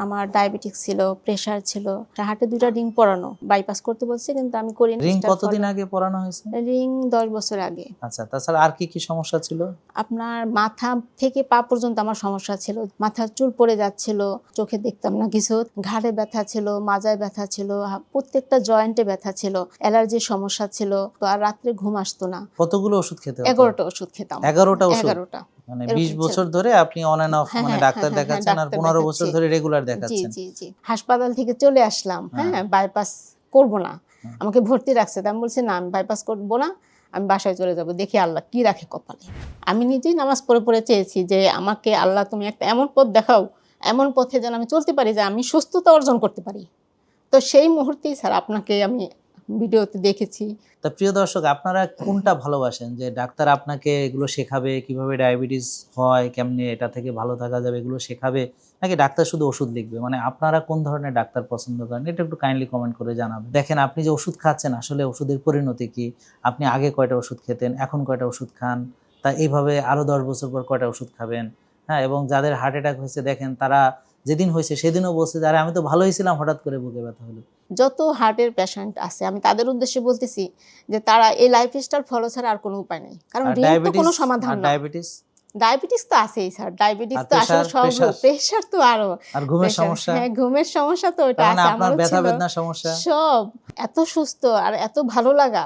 আমার ডায়াবেটিস ছিল, প্রেসার ছিল, হার্টে 2টা রিং পরানো, বাইপাস করতে বলছে কিন্তু আমি করিনি। রিং কতদিন আগে পরানো হয়েছে? রিং 10 বছর আগে। আচ্ছা, তাছাড়া আর কি কি সমস্যা ছিল? আপনার মাথা থেকে পা পর্যন্ত আমার সমস্যা ছিল। মাথার চুল পড়ে যাচ্ছিল, চোখে দেখতাম না কিছু, ঘাড়ে ব্যথা ছিল, মাজায় ব্যথা ছিল, প্রত্যেকটা জয়েন্টে ব্যথা ছিল, অ্যালার্জির সমস্যা ছিল, তো আর রাত্রে ঘুম আসতো না। কতগুলো ওষুধ খেতে হতো? 11টা ওষুধ খেতাম। 11টা ওষুধ? 11টা। মানে এরকম 20 ছিল। বছর ধরে আপনি অন এন্ড অফ মানে ডাক্তার দেখাচ্ছেন আর 15 বছর ধরে রেগুলার জি দেখাচ্ছেন। জি জি। হাসপাতাল থেকে চলে আসলাম, হ্যাঁ, বাইপাস করব না। আমাকে ভর্তি রাখছে, আমি বলছি না, আমি বাইপাস করব না, আমি বাসায় চলে যাব, দেখি আল্লাহ কি রাখে কপালে। আমি নিজেই নামাজ পড়ে পড়ে চেয়েছি যে আমাকে আল্লাহ তুমি একটা এমন পথ দেখাও, এমন পথে যেন আমি চলতে পারি যে আমি সুস্থতা অর্জন করতে পারি। তো সেই মুহূর্তেই স্যার আপনাকে আমি ভিডিওতে দেখেছি। তা প্রিয় দর্শক, আপনারা কোনটা ভালোবাসেন, যে ডাক্তার আপনাকে এগুলো শেখাবে কিভাবে ডায়াবেটিস হয়, কেমনে এটা থেকে ভালো থাকা যাবে এগুলো শেখাবে, নাকি ডাক্তার শুধু ওষুধ লিখবে? মানে আপনারা কোন ধরনের ডাক্তার পছন্দ করেন এটা একটু কাইন্ডলি কমেন্ট করে জানাবেন। দেখেন, আপনি যে ওষুধ খাচ্ছেন আসলে ওষুধের পরিণতি কি, আপনি আগে কয়টা ওষুধ খেতেন, এখন কয়টা ওষুধ খান, তা এইভাবে আরো 10 বছর পর কয়টা ওষুধ খাবেন। হ্যাঁ, এবং যাদের হার্ট অ্যাটাক হয়েছে দেখেন, তারা যেদিন হয়েছে সেদিনও বলছে যে আরে আমি তো ভালোই ছিলাম, হঠাৎ করে বুকে ব্যথা হলো। যত হার্টের পেশেন্ট আছে আমি তাদের উদ্দেশ্যে বলতেছি যে তারা এই লাইফস্টাইল ফলো ছাড়া আর কোনো উপায় নেই, কারণ আর রিং তো ডায়াবেটিস, কোনো সমাধান না। ডায়াবেটিস তো আছেই স্যার, ডায়াবেটিস তো আসলে সব, প্রেসার তো আরো, আর ঘুমের সমস্যা। হ্যাঁ, ঘুমের সমস্যা তো ওটা মানে আছে, আপনার আমারও ব্যথা ছিল। বেদনা সমস্যা। সব এত সুস্থ আর এত ভালো লাগা,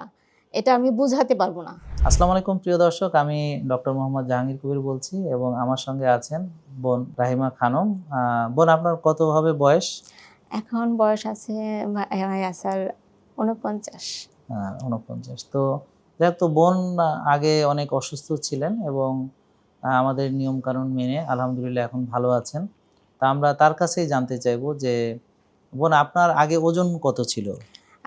এটা আমি বুঝাতে পারবো না। আসসালামু আলাইকুম প্রিয় দর্শক, আমি ডক্টর মোহাম্মদ জাহাঙ্গীর কবির বলছি এবং আমার সঙ্গে আছেন বোন রাহিমা খানম। বোন, আপনার কত হবে বয়স? এখন বয়স আছে স্যার 49। 49। তো যাক, তো বোন আগে অনেক অসুস্থ ছিলেন এবং আমাদের নিয়ম কানুন মেনে আলহামদুলিল্লাহ এখন ভালো আছেন। তা আমরা তার কাছেই জানতে চাইবো যে বোন, আপনার আগে ওজন কত ছিল?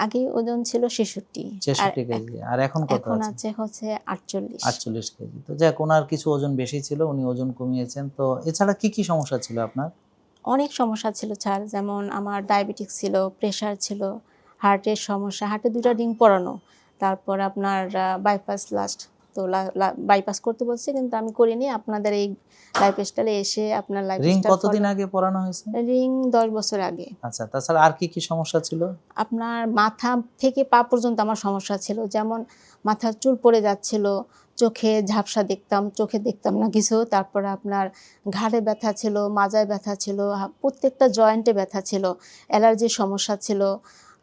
আগে ওজন ছিল 66। 66 কেজি। আর এখন কত এখন আছে? হচ্ছে 48। 48 কেজি। তো যাক, ওনার কিছু ওজন বেশি ছিল, উনি ওজন কমিয়েছেন। তো এছাড়া কি কি সমস্যা ছিল আপনার? অনেক সমস্যা ছিল স্যার, যেমন আমার ডায়াবেটিস ছিল, প্রেসার ছিল, হার্টের সমস্যা, হার্টে 2টা রিং পরানো, তারপর আপনার বাইপাস লাস্ট, তো বাইপাস করতে বলছে কিন্তু আমি করিনি। আপনাদের এই লাইফস্টাইলে এসে আপনার রিং লাইফস্টাইল কতদিন আগে পরানো হয়েছে? রিং 10 বছর আগে। আচ্ছা, তাছাড়া আর কি কি সমস্যা ছিল? আপনার মাথা থেকে পা পর্যন্ত আমার সমস্যা ছিল, যেমন মাথার চুল পড়ে যাচ্ছিল, চোখে ঝাপসা দেখতাম, চোখে দেখতাম না কিছু, তারপরে আপনার ঘাড়ে ব্যথা ছিল, মাজায় ব্যথা ছিল, প্রত্যেকটা জয়েন্টে ব্যথা ছিল, অ্যালার্জির সমস্যা ছিল,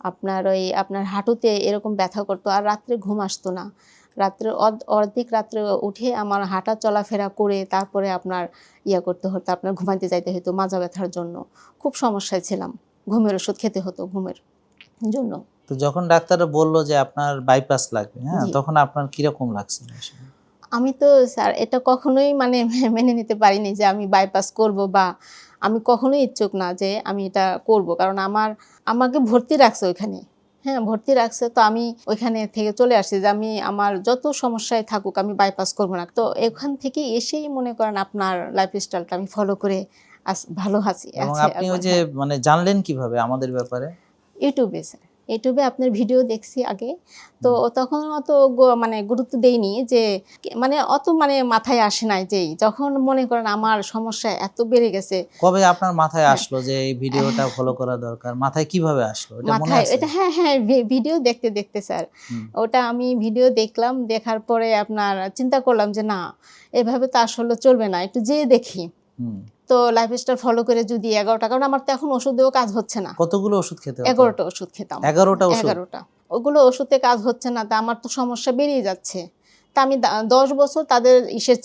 আপনার হাঁটুতে এরকম ব্যথা করতো, আর রাত্রে ঘুম আসতো না। রাত্রে অর্ধেক রাত্রে উঠে আমার হাঁটা চলাফেরা করে তারপরে আপনার করতে হতো, আপনার ঘুমাইতে যাইতে হতো মাজা ব্যথার জন্য। খুব সমস্যায় ছিলাম, ঘুমের ওষুধ খেতে হতো ঘুমের জন্য। তো যখন ডাক্তাররা বলল যে আপনার বাইপাস লাগবে, হ্যাঁ, জি। তখন আপনার কিরকম লাগছিল আসলে? আমি তো স্যার এটা কখনোই মানে মেনে নিতে পারিনি যে আমি বাইপাস করব, বা আমি কখনোই ইচ্ছুক না যে আমি এটা করব, কারণ আমাকে ভর্তি রাখছে ওইখানে। হ্যাঁ, ভর্তি রাখছে, তো আমি ওইখানে থেকে চলে আসছি যে আমি আমার যত সমস্যায় থাকুক আমি বাইপাস করব না। তো এখান থেকে এসেই মনে করেন আপনার লাইফস্টাইলটা আমি ফলো করে ভালো আছি। এবং আপনি ওই যে হ্যাঁ, মানে জানলেন কিভাবে আমাদের ব্যাপারে? ইউটিউবে স্যার, ইউটিউবে আপনার ভিডিও দেখছি আগে, তো তখন অত মানে গুরুত্ব দেইনি যে মানে অত মানে মাথায় আসে নাই, যে যখন মনে করেন আমার সমস্যা এত বেড়ে গেছে। কবে আপনার মাথায় হ্যাঁ, আসলো যে এই ভিডিওটা ফলো করা দরকার? মাথায় কিভাবে আসলো এটা মনে মাথায় আছে? এটা, হ্যাঁ হ্যাঁ, ভিডিও দেখতে দেখতে স্যার, ওটা আমি ভিডিও দেখলাম, দেখার পরে আপনার চিন্তা করলাম যে না, এভাবে তো আসলে চলবে না, একটু যেয়ে দেখি। তো লাইফস্টাইল ফলো করে যদি 11টা, কারণ আমার তো এখন ওষুধেও কাজ হচ্ছে না। কতগুলো ওষুধ খেতে হতো? 11টা ওষুধ খেতাম। 11টা ওষুধ? 11টা। ওগুলো ওষুধে কাজ হচ্ছে না, তা আমার তো সমস্যা বেড়েই যাচ্ছে। তা আমি 10 বছর তাদের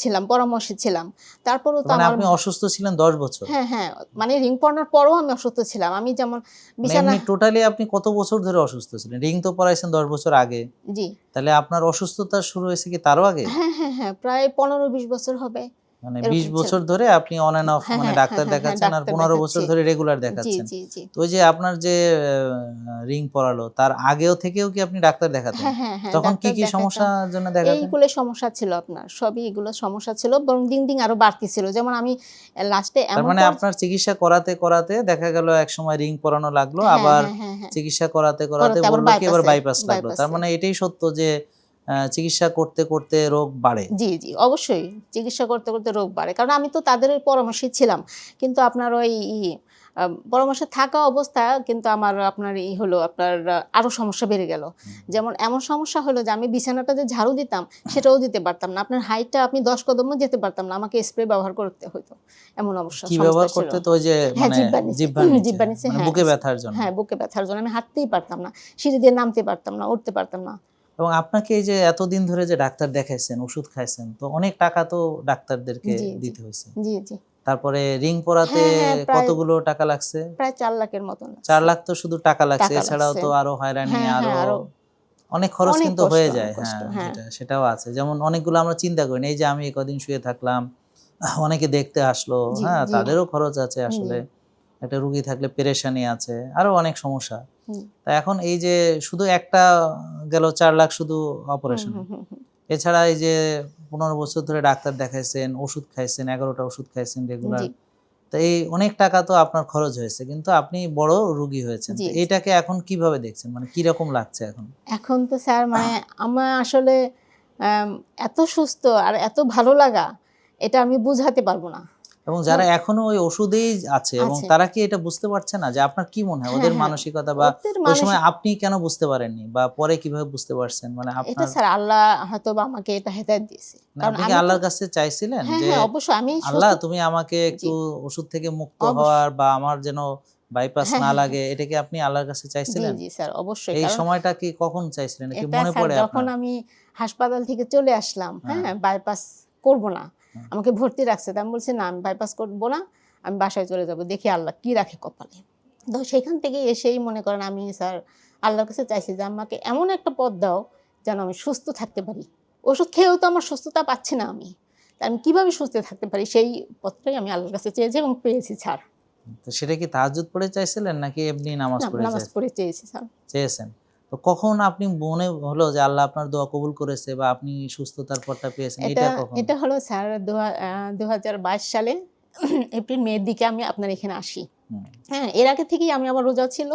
ছিলাম, পরামর্শে ছিলাম। তারপরেও তো মানে আমার, আপনি অসুস্থ ছিলেন 10 বছর? হ্যাঁ, হ্যাঁ, মানে রিং পরানোর পরেও আমি অসুস্থ ছিলাম। আমি যেমন মানে বিছানা, এমনি টোটালি আপনি কত বছর ধরে অসুস্থ ছিলেন? রিং তো পরাইছেন 10 বছর আগে। জি। তাহলে আপনার অসুস্থতা শুরু হয়েছে কি তারও আগে? হ্যাঁ, হ্যাঁ, হ্যাঁ, প্রায় 15-20 বছর হবে। মানে 20 এরকম ছিল। বছর ধরে আপনি অন এন্ড অফ হ্যাঁ, মানে হ্যাঁ, হ্যাঁ, ডাক্তার হ্যাঁ, হ্যাঁ, দেখাচ্ছেন আর ডাক্তার 15 বছর দেখাচ্ছি। ধরে রেগুলার জি, দেখাচ্ছেন। জি, জি। তো ওই যে আপনার যে রিং পরালো তার আগেও থেকেও কি আপনি ডাক্তার দেখাতেন? হ্যাঁ, হ্যাঁ, হ্যাঁ, তখন কি ডাক্তার কি দেখাইতাম। সমস্যার জন্য দেখাতেন? এইগুলো সমস্যা ছিল আপনার। সবই এগুলো সমস্যা ছিল, বরং দিন, দিন আরো বাড়তেছিল। যেমন আমি লাস্টে তার এমন মানে আপনার চিকিৎসা করাতে করাতে দেখা গেল একসময় রিং পরানো লাগলো, হ্যাঁ, আবার হ্যাঁ, হ্যাঁ, হ্যাঁ। চিকিৎসা করাতে করাতে করাতে আবার বলল কি এবার বাইপাস লাগলো। তার বাইপাসে। মানে এটাই সত্য যে চিকিৎসা করতে করতে রোগ বাড়ে। জি, জি, অবশ্যই। চিকিৎসা করতে, করতে রোগ বাড়ে। কারণ আমি তো তাদের ওই পরামর্শেই ছিলাম। কিন্তু আপনার ওই পরামর্শে থাকা অবস্থা কিন্তু আমার আপনার হলো আপনার আরো সমস্যা বেড়ে গেল। যেমন এমন সমস্যা হলো যে আমি বিছানাটা যে ঝাড়ু দিতাম সেটাও দিতে পারতাম না। আপনার হাইটটা আপনি 10 কদমও যেতে পারতাম না। আমাকে স্প্রে ব্যবহার করতে হতো। এমন কি সমস্যা ব্যবহার ছিল। করতে তো ওই যে হ্যাঁ, মানে জিহ্বার নিচে, জিহ্বার নিচে, জিহ্বার নিচে, মানে হ্যাঁ, বুকে ব্যথার জন্য। হ্যাঁ, বুকে ব্যথার জন্য আমি হাঁটতেই পারতাম না। সিঁড়ি দিয়ে নামতে পারতাম না, উঠতে পারতাম না। এবং আপনাকে এই যে এতদিন ধরে যে ডাক্তার দেখাইছেন, ওষুধ খাইছেন, তো অনেক টাকা তো ডাক্তারদেরকে জি, জি, দিতে হয়েছে। জি, জি। তারপরে রিং পরাতে হ্যাঁ, হ্যাঁ, প্রায় কতগুলো টাকা লাগছে? প্রায় ৪ লাখের মতন 4 লাগছে। লাখ তো শুধু টাকা লাগছে, টাকা এছাড়াও লাগছে। তো আরো হয়রানি, হ্যাঁ, আরো হ্যাঁ, আরো অনেক খরচ অনেক কিন্তু কষ্ট, হয়ে যায়। অনেক কষ্ট। হ্যাঁ, হ্যাঁ, সেটাও আছে। যেমন অনেকগুলো আমরা চিন্তা করি না, এই যে আমি কদিন শুয়ে থাকলাম, অনেকে দেখতে আসলো, জি, হ্যাঁ, জি, তাদেরও খরচ আছে জি, আসলে। একটা রুগী থাকলে পেরেশানি আছে, আরো অনেক সমস্যা। হুম, তা এখন এই যে শুধু একটা গেল 4 লাখ শুধু হুম, অপারেশনে। হুম, হুম, হুম। এছাড়া এই যে 15 বছর ধরে ডাক্তার দেখাইছেন, ওষুধ খাইছেন, 11টা ওষুধ খাইছেন রেগুলার। জি, তো এই অনেক টাকা তো আপনার খরচ হয়েছে, কিন্তু আপনি বড় রুগী হয়েছেন। জি, তো জি। এইটাকে এখন কিভাবে দেখছেন? মানে কিরকম লাগছে এখন? এখন তো স্যার মানে আমার আসলে আম এত সুস্থ আর এত ভালো লাগা এটা আমি বুঝাতে পারব না। এবং যারা হ্যাঁ, এখনো ওই ওষুধেই আছে, এবং আছে। তারা কি এটা বুঝতে পারছে না যে আপনার কি মনে হয় হ্যাঁ, ওদের হ্যাঁ। মানসিকতা, বা ওদের ওই সময় মানসিক আপনি কেন বুঝতে পারেননি, বা পরে কিভাবে বুঝতে পারছেন? মানে এটা আপনার, স্যার আল্লাহ হয়তোবা আমাকে এটা হেদায়েত দিয়েছে। মানে কারণ আপনি কি আমি তো আল্লাহর কাছে চাইছিলেন হ্যাঁ, যে হ্যাঁ, অবশ্যই আমি আল্লাহ সুস্থ তুমি আমাকে জি, একটু ওষুধ থেকে মুক্ত অবশ্যই। হওয়ার, বা আমার যেন বাইপাস হ্যাঁ, না হ্যাঁ, হ্যাঁ। লাগে, এটা কি আপনি আল্লাহর কাছে জি, চাইছিলেন? জি স্যার অবশ্যই। এই কারণ সময়টা কি কখন চাইছিলেন? কি এটা মনে স্যার পড়ে যখন আপনার? আমি হাসপাতাল থেকে চলে আসলাম, হ্যাঁ, হ্যাঁ? বাইপাস করব না। হ্যাঁ। আমাকে ভর্তি রাখছে। তো আমি বলছি, "না, আমি বাইপাস করব না। আমি বাসায় চলে যাব। দেখি আল্লাহ কি রাখে কপালে।" তো সেখান থেকে এসেই মনে করেন আমি স্যার আল্লাহর কাছে চাইছি যে আমাকে এমন একটা পথ দাও যেন আমি সুস্থ থাকতে পারি। ওষুধ খেয়েও তো আমার সুস্থতা পাচ্ছি না আমি। তা আমি কিভাবে সুস্থ থাকতে পারি সেই পথটাই আমি আল্লাহর কাছে চেয়েছি এবং পেয়েছি স্যার। তো সেটা কি তাহাজ্জুদ পড়ে চাইছিলেন, নাকি এমনি নামাজ না, পড়ে নামাজ পড়ে চেয়েছি স্যার। চেয়েছেন? তো কখন আপনি মনে হলো যে আল্লাহ আপনার দোয়া কবুল করেছে, বা আপনি সুস্থতার পথটা পেয়েছেন, এটা এইটা কখন? এটা হলো স্যার ২০২২ সালে এপ্রিল মের দিকে আমি আপনার এখানে আসি। হুম, হ্যাঁ? এর আগে থেকেই আমি আমার রোজা ছিল।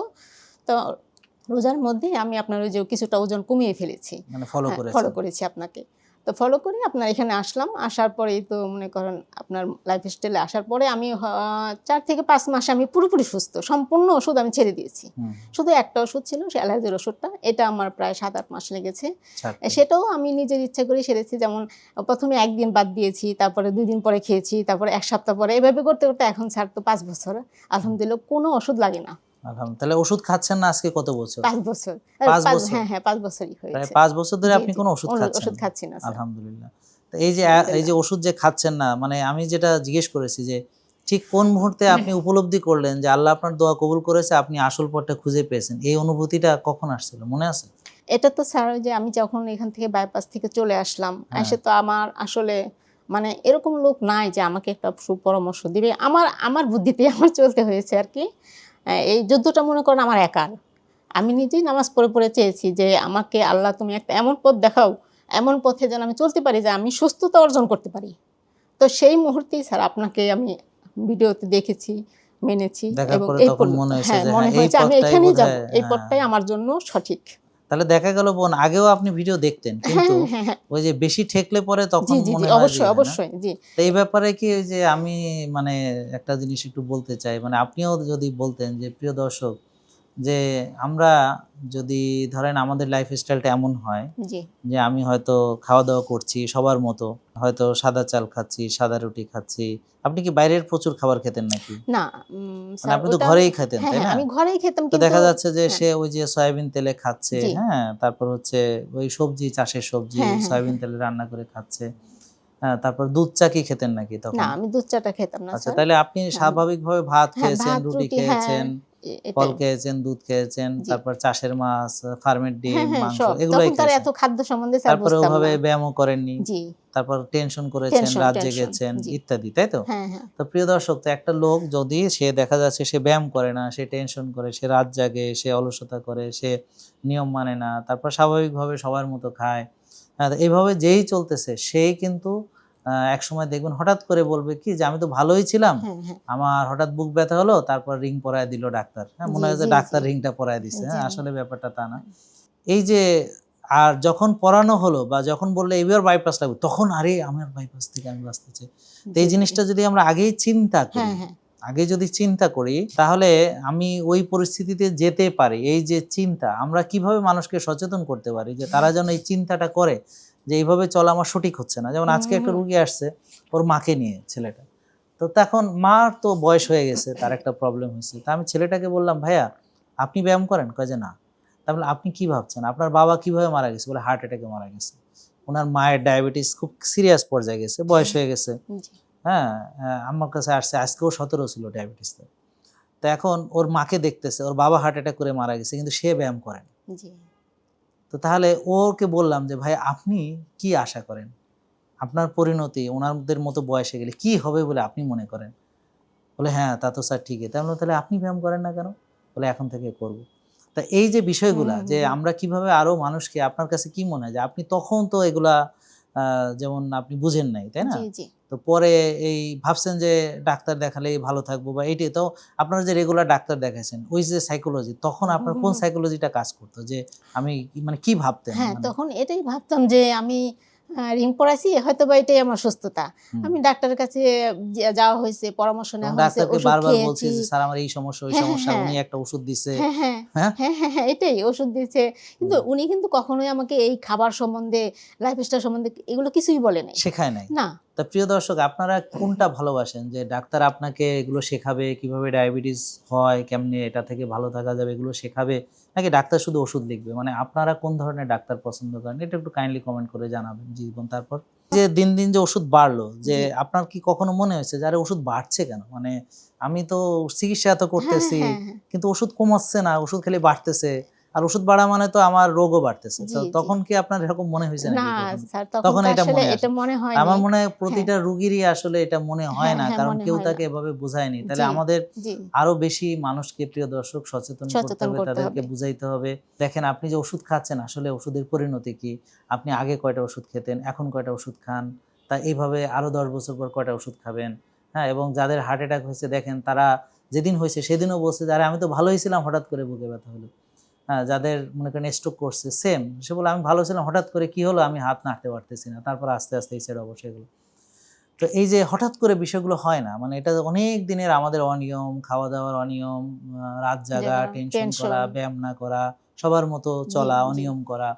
তো রোজার মধ্যেই আমি আপনার ওই যে কিছুটা ওজন কমিয়ে ফেলেছি। মানে ফলো হ্যাঁ, ফলো করেছেন। করেছি আপনাকে। তো ফলো করে আপনার এখানে আসলাম। আসার পরেই তো মনে করেন আপনার লাইফস্টাইলে আসার পরে আমি ৪ থেকে ৫ মাস আমি পুরোপুরি সুস্থ। সম্পূর্ণ ওষুধ আমি ছেড়ে দিয়েছি। হুম, শুধু একটা ওষুধ ছিল সে অ্যালার্জির ওষুধটা। এটা আমার প্রায় ৭-৮ মাস লেগেছে। ছাড়তে। সেটাও আমি নিজের ইচ্ছা করেই সেরেছি। যেমন ১ম এ ১ দিন বাদ দিয়েছি, তারপরে ২ দিন পরে খেয়েছি, তারপরে ১ সপ্তাহ পরে এভাবে করতে, করতে এখন স্যার তো ৫ বছর। আলহামদুলিল্লাহ কোনো ওষুধ লাগে না। তাহলে ওষুধ খাচ্ছেন না আজকে কত বছর? ৫ বছর। ৫ বছর? হ্যাঁ, হ্যাঁ ৫ বছরই প্রায় হয়েছে। ৫ বছর ধরে জি, আপনি জি। কোনো ওষুধ খাচ্ছেন ওষুধ না। খাচ্ছি না স্যার। আলহামদুলিল্লাহ। তো এই যে এই যে আলহামদুলিল্লাহ। ওষুধ যে খাচ্ছেন না, মানে আমি যেটা জিজ্ঞেস করেছি যে ঠিক কোন মুহূর্তে আপনি উপলব্ধি করলেন যে আল্লাহ আপনার দোয়া কবুল করেছে, আপনি আসল পথটা খুঁজে পেয়েছেন? এই অনুভূতিটা কখন আসছিল, মনে আছে? এটা তো স্যার ওই যে আমি যখন এখান থেকে বাইপাস থেকে চলে আসলাম, হ্যাঁ, এসে তো আমার আসলে মানে এরকম লোক নাই যে আমাকে একটা সুপরামর্শ দিবে। আমার বুদ্ধিতেই আমার চলতে হয়েছে আরকি। এই যুদ্ধটা মনে করেন আমার একার। আমি নিজেই নামাজ পড়ে, পড়ে চেয়েছি যে আমাকে আল্লাহ তুমি একটা এমন পথ দেখাও, এমন পথে যেন আমি চলতে পারি যে আমি সুস্থতা অর্জন করতে পারি। তো সেই মুহূর্তেই স্যার আপনাকে আমি ভিডিওতে দেখেছি, মেনেছি দেখার এবং পরে এই তখন মনে হয়েছে হ্যাঁ, যে মনে হ্যাঁ, এই হয়েছে আমি পথটাই এখানেই যাব। বোধহয়, এই হ্যাঁ। পথটাই আমার জন্য সঠিক। তাহলে দেখা গেল বোন আগেও আপনি ভিডিও দেখতেন, হ্যাঁ, কিন্তু হ্যাঁ, হ্যাঁ। ওই যে বেশি ঠেকলে পরে জি, তখন জি, জি। মনে হয় যে অবশ্যই, ইয়ে, না? অবশ্যই। জি। তো এই ব্যাপারে কি ওই যে আমি মানে একটা জিনিস একটু বলতে চাই, মানে আপনিও যদি বলতেন যে প্রিয় দর্শক, যে আমরা যদি ধরেন আমাদের লাইফস্টাইলটা এমন হয় জি। যে আমি হয়তো খাওয়া-দাওয়া করছি সবার মতো। হয়তো সাদা চাল খাচ্ছি, সাদা রুটি খাচ্ছি। আপনি কি বাইরের প্রচুর খাবার খেতেন নাকি? না মানে স্যার আপনি তো ওটা ঘরেই খেতেন, হ্যাঁ, তাই হ্যাঁ না? আমি ঘরেই খেতাম তো কিন্তু দেখা যাচ্ছে যে হ্যাঁ, সে ওই যে সয়াবিন তেলে খাচ্ছে, জি। হ্যাঁ? তারপর হচ্ছে ওই সবজি, চাষের সবজি হ্যাঁ, হ্যাঁ, সয়াবিন হ্যাঁ। তেলে রান্না করে খাচ্ছে। হ্যাঁ, তারপর দুধ চা কি খেতেন নাকি না তখন? আমি দুধ চাটা খেতাম না আচ্ছা, স্যার। তাইলে আপনি হ্যাঁ, স্বাভাবিকভাবে ভাত হ্যাঁ খেয়েছেন, ভাত, রুটি রুটি হ্যাঁ খেয়েছেন, ফল এটাই। খেয়েছেন, দুধ খেয়েছেন, জি। তারপর চাষের মাছ, ফার্মের হ্যাঁ, ডিম, হ্যাঁ মাংস সব। এগুলাই তখন তো আর খেয়েছেন। এত খাদ্য সম্বন্ধে স্যার তারপরে বুঝতাম ওভাবে না। ব্যায়ামও করেননি। জি। তারপর টেনশন করেছেন, টেনশন, রাত টেনশন। জেগেছেন জি। ইত্যাদি, তাই তো? হ্যাঁ, হ্যাঁ। তো প্রিয় দর্শক, তো একটা লোক যদি সে দেখা যাচ্ছে সে ব্যায়াম করে না, সে টেনশন করে, সে রাত জাগে, সে অলসতা করে, সে নিয়ম মানে না, তারপর স্বাভাবিকভাবে সবার মতো খায়। তো এভাবে যেই চলতেছে সেই কিন্তু একসময় দেখবেন হঠাৎ করে বলবে কি যে আমি তো ভালোই ছিলাম। হ্যাঁ, হ্যাঁ। আমার হঠাৎ বুক ব্যথা হলো, তারপর রিং পরায় দিল ডাক্তার। হ্যাঁ? মনে জি, হয় যে জি, ডাক্তার জি। রিংটা পরায় দিছে। জি। হ্যাঁ? আসলে ব্যাপারটা তা না। এই যে আর যখন পড়ানো হলো, বা যখন বললো এবার বাইপাস লাগবে, তখন আরে আমার বাইপাস থেকে আমি বাঁচতে চাই। তো জি, এই জি। জিনিসটা যদি আমরা আগেই চিন্তা করি, হ্যাঁ, হ্যাঁ। আগে যদি চিন্তা করি তাহলে আমি ওই পরিস্থিতিতে যেতে পারি। এই যে চিন্তা, আমরা কিভাবে মানুষকে সচেতন করতে পারি যে তারা যেন এই চিন্তাটা করে যে এইভাবে চলা আমার সঠিক হচ্ছে না। যেমন আজকে একটা রুগী আসছে, ওর মাকে নিয়ে, ছেলেটা তো তখন মার তো বয়স হয়ে গেছে, তার একটা প্রবলেম হয়েছে। তা আমি ছেলেটাকে বললাম, ভাইয়া আপনি ব্যায়াম করেন? কয় যে না। তাহলে আপনি কি ভাবছেন আপনার বাবা কিভাবে মারা গেছে? বলে হার্ট অ্যাটাকে মারা গেছে। ওনার মায়ের ডায়াবেটিস খুব সিরিয়াস পর্যায়ে গেছে, বয়স হয়ে গেছে। জি হ্যাঁ, আমার কাছে আসছে, আজকেও 17 ছিল ডায়াবেটিসে। তো এখন ওর মাকে দেখতেছে, ওর বাবা হার্ট অ্যাটাক করে মারা গেছে, কিন্তু সে ব্যায়াম করেন। জি তো তাহলে ওকে বললাম যে ভাই আপনি কি আশা করেন, আপনার পরিণতি ওনাদের মতো বয়সে গেলে কি হবে বলে আপনি মনে করেন? বলে হ্যাঁ তা তো স্যার ঠিকই। তাই বললাম, তাহলে আপনি ব্যায়াম করেন না কেন? বলে এখন থেকে করব। তা এই যে বিষয়গুলা যে আমরা কিভাবে আরো মানুষকে, আপনার কাছে কি মনে হয় যে আপনি তখন তো এগুলা যেমন আপনি বুঝেন নাই, তাই না? জি জি তো পরে এই ভাবছেন যে ডাক্তার দেখালেই ভালো থাকবো বা এইটাই তো, আপনারা যে রেগুলার ডাক্তার দেখাইছেন ওই যে সাইকোলজি, তখন আপনার কোন সাইকোলজিটা কাজ করতো যে আমি মানে কি ভাবতেন হ্যাঁ, মানে? তখন এটাই ভাবতাম যে আমি রিং পড়াইছি, হয়তোবা এটাই আমার সুস্থতা। হুম। আমি ডাক্তারের কাছে যাওয়া হয়েছে, পরামর্শ এবং নেওয়া হয়েছে, ডাক্তারকে ওষুধ বারবার বলছি খেয়েছি। যে স্যার আমার এই সমস্যা ওই হ্যাঁ, হ্যাঁ, সমস্যা, হ্যাঁ। উনি একটা ওষুধ দিছে। হ্যাঁ, হ্যাঁ। হ্যাঁ, হ্যাঁ, হ্যাঁ, হ্যাঁ, এটাই ওষুধ দিয়েছে। কিন্তু হুম। উনি কিন্তু কখনোই আমাকে এই খাবার সম্বন্ধে, লাইফস্টাইল সম্বন্ধে এগুলো কিছুই বলে নাই। শেখায় নাই। না। তা প্রিয় দর্শক, আপনারা কোনটা ভালোবাসেন যে ডাক্তার আপনাকে এগুলো শেখাবে, কিভাবে ডায়াবেটিস হয়, কেমনে এটা থেকে ভালো থাকা যাবে এগুলো শেখাবে, নাকি ডাক্তার শুধু ওষুধ লিখবে? মানে আপনারা কোন ধরনের ডাক্তার পছন্দ করেন এটা একটু কাইন্ডলি কমেন্ট করে জানাবেন। জীবন তারপর যে দিন দিন যে ওষুধ বাড়লো, যে জি। আপনার কি কখনো মনে হয়েছে যে আরে ওষুধ বাড়ছে কেন? মানে আমি তো চিকিৎসা এত হ্যাঁ, হ্যাঁ, করতেছি হ্যাঁ, হ্যাঁ। কিন্তু ওষুধ কমাচ্ছে না, ওষুধ খেলে বাড়তেছে। আর ওষুধ বাড়া মানে তো আমার রোগও বাড়তেছে। তো জি, জি। তখন কি আপনার এরকম মনে হয়েছে না নাকি কখনো? স্যার, তখন তখন তো এটা আসলে মনে আসে। এটা মনে হয়নি। আমার মনে হয় হ্যাঁ, প্রতিটা রুগীরই আসলে এটা মনে হয় হ্যাঁ, না, হ্যাঁ, কারণ মনে কেউ হয় না। তাকে এভাবে বুঝায়নি। তাহলে জি, আমাদের জি। আরো বেশি মানুষকে, প্রিয় দর্শক, সচেতন করতে সচেতন হবে, করতে তাদেরকে হবে। বুঝাইতে হবে। দেখেন আপনি যে ওষুধ খাচ্ছেন আসলে ওষুধের পরিণতি কি? আপনি আগে কয়টা ওষুধ খেতেন, এখন কয়টা ওষুধ খান? তা এইভাবে আরো ১০ বছর পর কয়টা ওষুধ খাবেন? হ্যাঁ, এবং যাদের হার্ট অ্যাটাক হয়েছে দেখেন তারা যেদিন হয়েছে সেদিনও বলছে যে আরে আমি তো ভালোই ছিলাম, হঠাৎ করে বুকে ব্যথা হলো। হ্যাঁ, যাদের মনে করেন স্ট্রোক করছে সেম, সে বলে আমি ভালো ছিলাম, হঠাৎ করে কি হলো আমি হাত নাড়তে পারতেছি না। তারপর আস্তে আস্তে এই সাইড অবশ্যই এগুলো। তো এই যে হঠাৎ করে বিষয়গুলো হয় না, মানে এটা অনেক দিনের আমাদের অনিয়ম, খাওয়া-দাওয়ার অনিয়ম, রাত জাগা, জায়গা টেনশন করা, টেনশন। ব্যায়াম না করা, সবার মতো জি, চলা, জি, অনিয়ম করা।